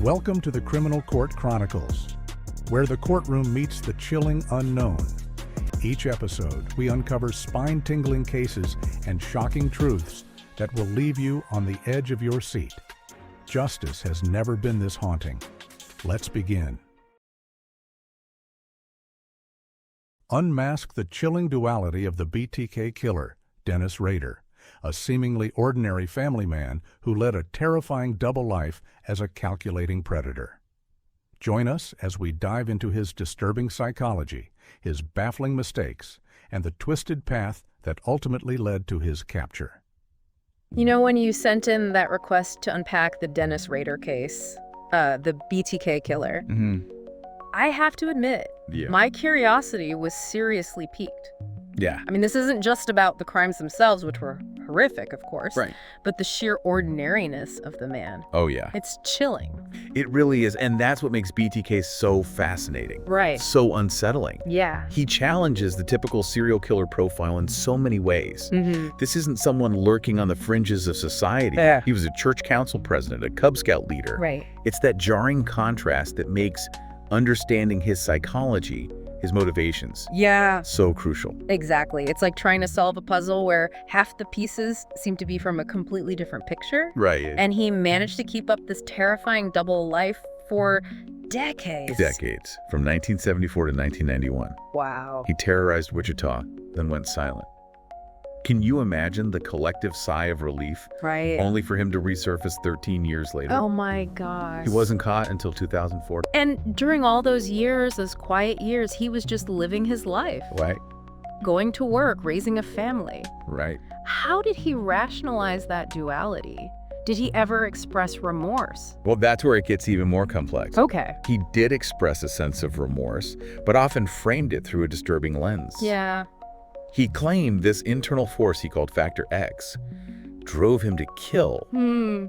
Welcome to the Criminal Court Chronicles, where the courtroom meets the chilling unknown. Each episode, we uncover spine-tingling cases and shocking truths that will leave you on the edge of your seat. Justice has never been this haunting. Let's begin. Unmask the chilling duality of the BTK Killer, Dennis Rader, a seemingly ordinary family man who led a terrifying double life as a calculating predator. Join us as we dive into his disturbing psychology, his baffling mistakes, and the twisted path that ultimately led to his capture. You know, when you sent in that request to unpack the Dennis Rader case, the BTK Killer, I have to admit, my curiosity was seriously piqued. Yeah. I mean, this isn't just about the crimes themselves, which were horrific, of course, Right. but the sheer ordinariness of the man. Oh, yeah. It's chilling. It really is. And that's what makes BTK so fascinating. Right. So unsettling. Yeah. He challenges the typical serial killer profile in so many ways. This isn't someone lurking on the fringes of society. Yeah. He was a church council president, a Cub Scout leader. Right. It's that jarring contrast that makes understanding his psychology, his motivations, Yeah. so crucial. Exactly. It's like trying to solve a puzzle where half the pieces seem to be from a completely different picture. Right. And he managed to keep up this terrifying double life for decades. Decades. From 1974 to 1991. Wow. He terrorized Wichita, then went silent. Can you imagine the collective sigh of relief, Right. only for him to resurface 13 years later? Oh my gosh. He wasn't caught until 2004. And during all those years, those quiet years, he was just living his life, Right, going to work, raising a family. right. How did he rationalize that duality? Did he ever express remorse? Well, that's where it gets even more complex. Okay. He did express a sense of remorse, but often framed it through a disturbing lens. Yeah. He claimed this internal force he called Factor X drove him to kill,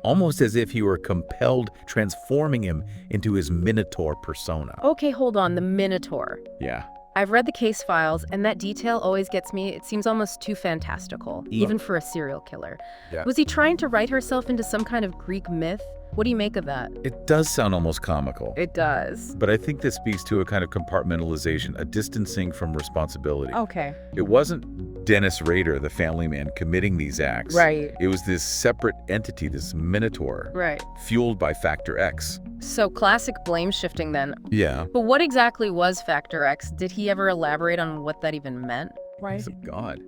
almost as if he were compelled, transforming him into his Minotaur persona. Okay, hold on. The Minotaur. Yeah. I've read the case files, and that detail always gets me. It seems almost too fantastical, even for a serial killer. Yeah. Was he trying to write herself into some kind of Greek myth? What do you make of that? It does sound almost comical. It does. But I think this speaks to a kind of compartmentalization, a distancing from responsibility. Okay. It wasn't Dennis Rader, the family man, committing these acts. Right. It was this separate entity, this Minotaur, Right. fueled by Factor X. So classic blame shifting then. Yeah. But what exactly was Factor X? Did he ever elaborate on what that even meant? Right. Some god.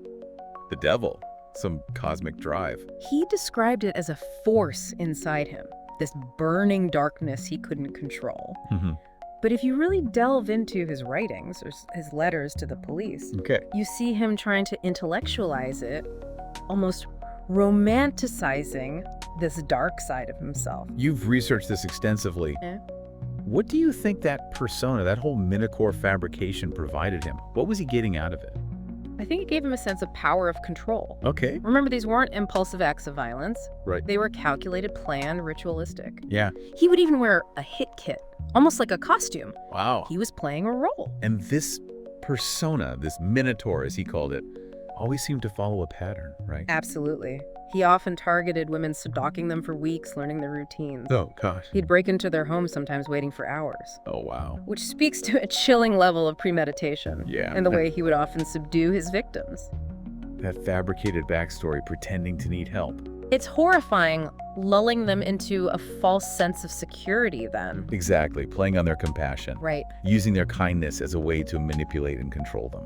The devil. Some cosmic drive. He described it as a force inside him, this burning darkness he couldn't control. But if you really delve into his writings or his letters to the police, Okay. you see him trying to intellectualize it, almost romanticizing this dark side of himself. You've researched this extensively. Yeah. What do you think that persona, that whole Minotaur fabrication provided him? What was he getting out of it? I think it gave him a sense of power of control. Okay. Remember, these weren't impulsive acts of violence. Right. They were calculated, planned, ritualistic. Yeah. He would even wear a hit kit, almost like a costume. Wow. He was playing a role. And this persona, this Minotaur as he called it, always seemed to follow a pattern, right? Absolutely. He often targeted women, stalking them for weeks, learning their routines. Oh, gosh. He'd break into their homes, sometimes waiting for hours. Oh, wow. Which speaks to a chilling level of premeditation. Yeah. And the way he would often subdue his victims. That fabricated backstory pretending to need help. It's horrifying, lulling them into a false sense of security then. Exactly. Playing on their compassion. Right. Using their kindness as a way to manipulate and control them.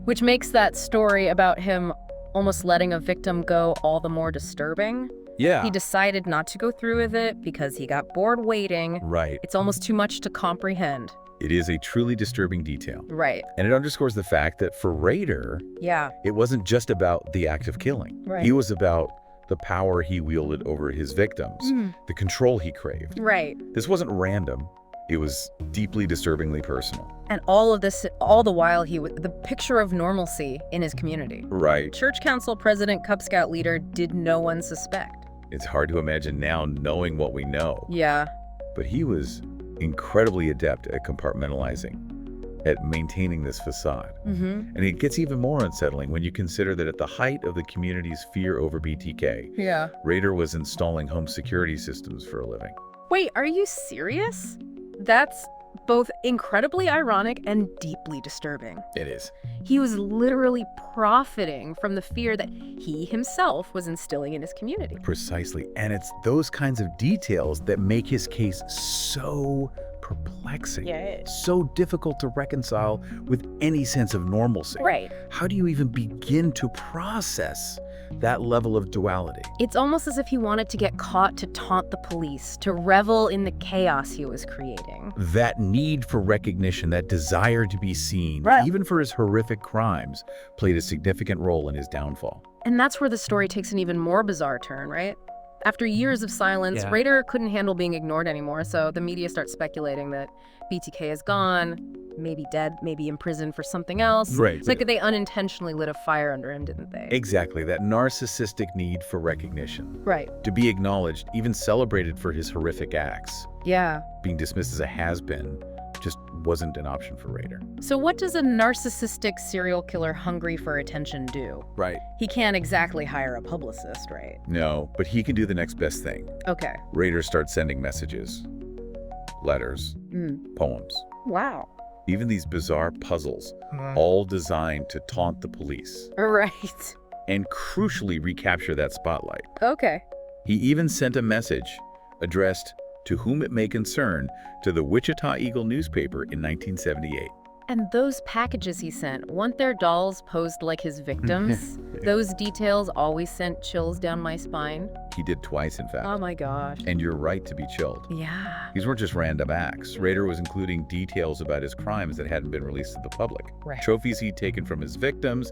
Which makes that story about him almost letting a victim go all the more disturbing. Yeah. He decided not to go through with it because he got bored waiting. Right. It's almost too much to comprehend. It is a truly disturbing detail. Right. And it underscores the fact that for Rader, Yeah. it wasn't just about the act of killing. Right. It was about the power he wielded over his victims, the control he craved. Right. This wasn't random. It was deeply disturbingly personal. And all of this, all the while, the picture of normalcy in his community. Right. Church council president, Cub Scout leader, did no one suspect? It's hard to imagine now knowing what we know. Yeah. But he was incredibly adept at compartmentalizing, at maintaining this facade. And it gets even more unsettling when you consider that at the height of the community's fear over BTK, Yeah. Rader was installing home security systems for a living. Wait, are you serious? That's both incredibly ironic and deeply disturbing. It is. He was literally profiting from the fear that he himself was instilling in his community. Precisely. And it's those kinds of details that make his case so perplexing. Yeah. So difficult to reconcile with any sense of normalcy. Right. How do you even begin to process that level of duality? It's almost as if he wanted to get caught to taunt the police, to revel in the chaos he was creating. That need for recognition, that desire to be seen, Right. even for his horrific crimes, played a significant role in his downfall. And that's where the story takes an even more bizarre turn, right? After years of silence, Yeah. Rader couldn't handle being ignored anymore, so the media starts speculating that BTK is gone, maybe dead, maybe in prison for something else. Right. It's like they unintentionally lit a fire under him, didn't they? Exactly, that narcissistic need for recognition. Right. To be acknowledged, even celebrated for his horrific acts. Yeah. Being dismissed as a has-been just wasn't an option for Rader. So what does a narcissistic serial killer hungry for attention do? Right. He can't exactly hire a publicist, right? No, but he can do the next best thing. Okay. Rader starts sending messages, letters, poems, Wow. even these bizarre puzzles, all designed to taunt the police Right. and crucially recapture that spotlight. Okay. He even sent a message addressed to whom it may concern to the Wichita Eagle newspaper in 1978. And those packages he sent, weren't their dolls posed like his victims? Those details always sent chills down my spine. He did twice, in fact. Oh my gosh. And you're right to be chilled. Yeah. These weren't just random acts. Rader was including details about his crimes that hadn't been released to the public. Right. Trophies he'd taken from his victims.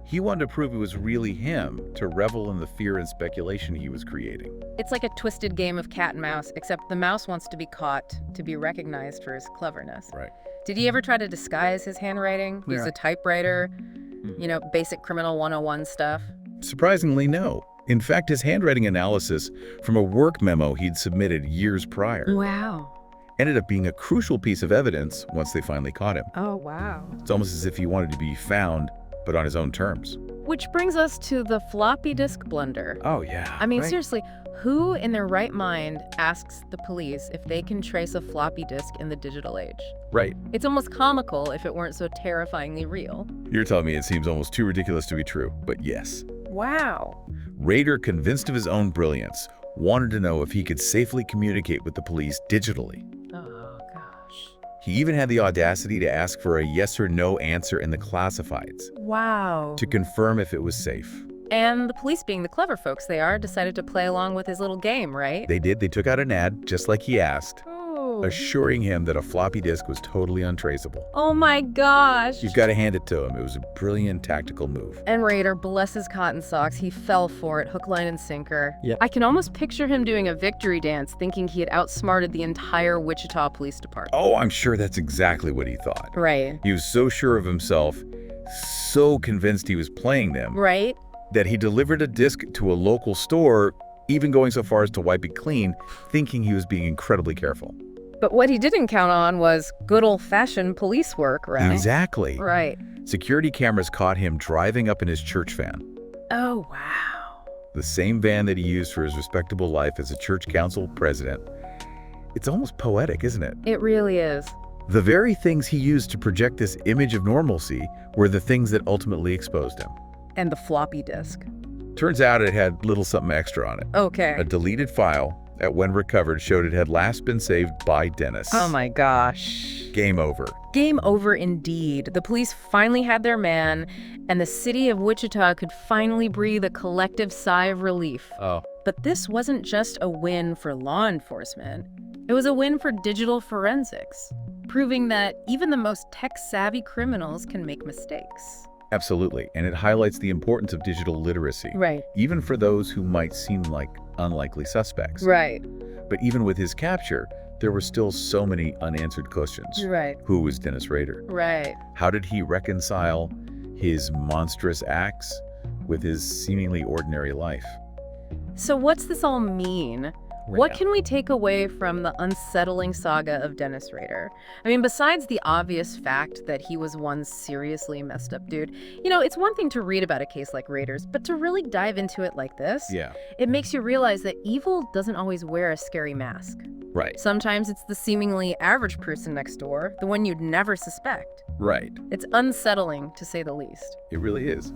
He wanted to prove it was really him, to revel in the fear and speculation he was creating. It's like a twisted game of cat and mouse, except the mouse wants to be caught to be recognized for his cleverness. Right. Did he ever try to disguise his handwriting? Use Yeah. a typewriter? You know, basic criminal 101 stuff? Surprisingly, no. In fact, his handwriting analysis from a work memo he'd submitted years prior Wow. ended up being a crucial piece of evidence once they finally caught him. Oh, wow. It's almost as if he wanted to be found, but on his own terms. Which brings us to the floppy disk blunder. Oh, yeah. I mean, seriously, who in their right mind asks the police if they can trace a floppy disk in the digital age? Right. It's almost comical if it weren't so terrifyingly real. You're telling me it seems almost too ridiculous to be true, but yes. Wow. Rader, convinced of his own brilliance, wanted to know if he could safely communicate with the police digitally. Oh, gosh. He even had the audacity to ask for a yes or no answer in the classifieds Wow. to confirm if it was safe. And the police, being the clever folks they are, decided to play along with his little game, right? They did. They took out an ad, just like he asked, Oh. assuring him that a floppy disk was totally untraceable. Oh my gosh. You've got to hand it to him. It was a brilliant tactical move. And Rader, bless his cotton socks, he fell for it, hook, line, and sinker. Yep. I can almost picture him doing a victory dance, thinking he had outsmarted the entire Wichita Police Department. Oh, I'm sure that's exactly what he thought. Right. He was so sure of himself, so convinced he was playing them, Right? that he delivered a disc to a local store, even going so far as to wipe it clean, thinking he was being incredibly careful. But what he didn't count on was good old-fashioned police work, right? Exactly. Right. Security cameras caught him driving up in his church van, Oh, wow. the same van that he used for his respectable life as a church council president. It's almost poetic, isn't it? It really is. The very things he used to project this image of normalcy were the things that ultimately exposed him. And the floppy disk. Turns out it had little something extra on it. Okay. A deleted file that, when recovered, showed it had last been saved by Dennis. Oh my gosh. Game over. Game over indeed. The police finally had their man, and the city of Wichita could finally breathe a collective sigh of relief. Oh. But this wasn't just a win for law enforcement. It was a win for digital forensics, proving that even the most tech-savvy criminals can make mistakes. Absolutely. And it highlights the importance of digital literacy. Right. Even for those who might seem like unlikely suspects. Right. But even with his capture, there were still so many unanswered questions. Right. Who was Dennis Rader? Right. How did he reconcile his monstrous acts with his seemingly ordinary life? So what's this all mean? What can we take away from the unsettling saga of Dennis Rader? I mean, besides the obvious fact that he was one seriously messed up dude, it's one thing to read about a case like Rader's, but to really dive into it like this, it makes you realize that evil doesn't always wear a scary mask. Right. Sometimes it's the seemingly average person next door, the one you'd never suspect. Right. It's unsettling, to say the least. It really is.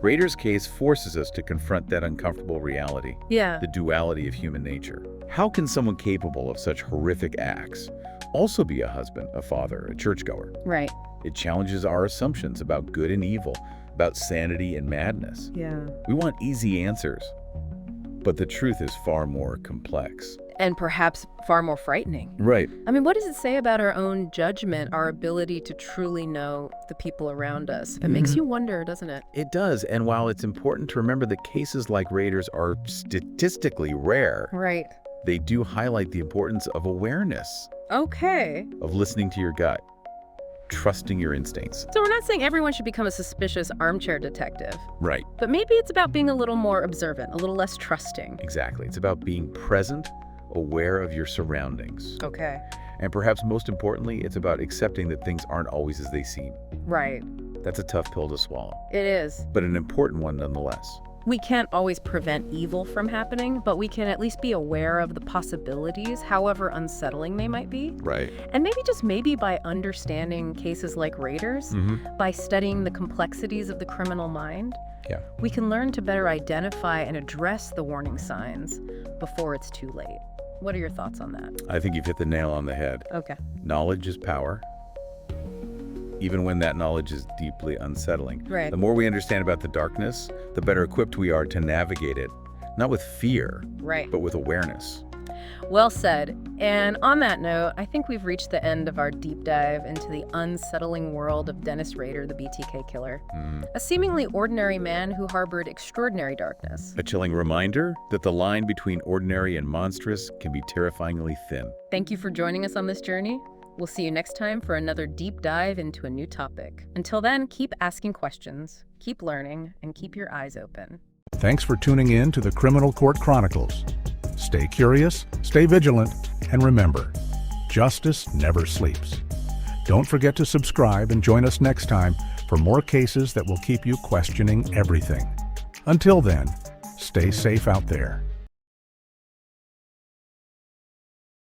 Rader's case forces us to confront that uncomfortable reality, the duality of human nature. How can someone capable of such horrific acts also be a husband, a father, a churchgoer? Right. It challenges our assumptions about good and evil, about sanity and madness. We want easy answers, but the truth is far more complex. And perhaps far more frightening. Right. I mean, what does it say about our own judgment, our ability to truly know the people around us? It makes you wonder, doesn't it? It does. And while it's important to remember that cases like Rader's are statistically rare, right, they do highlight the importance of awareness. Okay. Of listening to your gut, trusting your instincts. So we're not saying everyone should become a suspicious armchair detective. Right. But maybe it's about being a little more observant, a little less trusting. Exactly. It's about being present, aware of your surroundings. Okay. And perhaps most importantly, it's about accepting that things aren't always as they seem. Right. That's a tough pill to swallow. It is. But an important one nonetheless. We can't always prevent evil from happening, but we can at least be aware of the possibilities, however unsettling they might be. Right. And maybe by understanding cases like Rader's, by studying the complexities of the criminal mind, we can learn to better identify and address the warning signs before it's too late. What are your thoughts on that? I think you've hit the nail on the head. Okay. Knowledge is power, even when that knowledge is deeply unsettling. Right. The more we understand about the darkness, the better equipped we are to navigate it, not with fear, but with awareness. Well said. And on that note, I think we've reached the end of our deep dive into the unsettling world of Dennis Rader, the BTK Killer. A seemingly ordinary man who harbored extraordinary darkness. A chilling reminder that the line between ordinary and monstrous can be terrifyingly thin. Thank you for joining us on this journey. We'll see you next time for another deep dive into a new topic. Until then, keep asking questions, keep learning, and keep your eyes open. Thanks for tuning in to the Criminal Court Chronicles. Stay curious, stay vigilant, and remember, justice never sleeps. Don't forget to subscribe and join us next time for more cases that will keep you questioning everything. Until then, stay safe out there.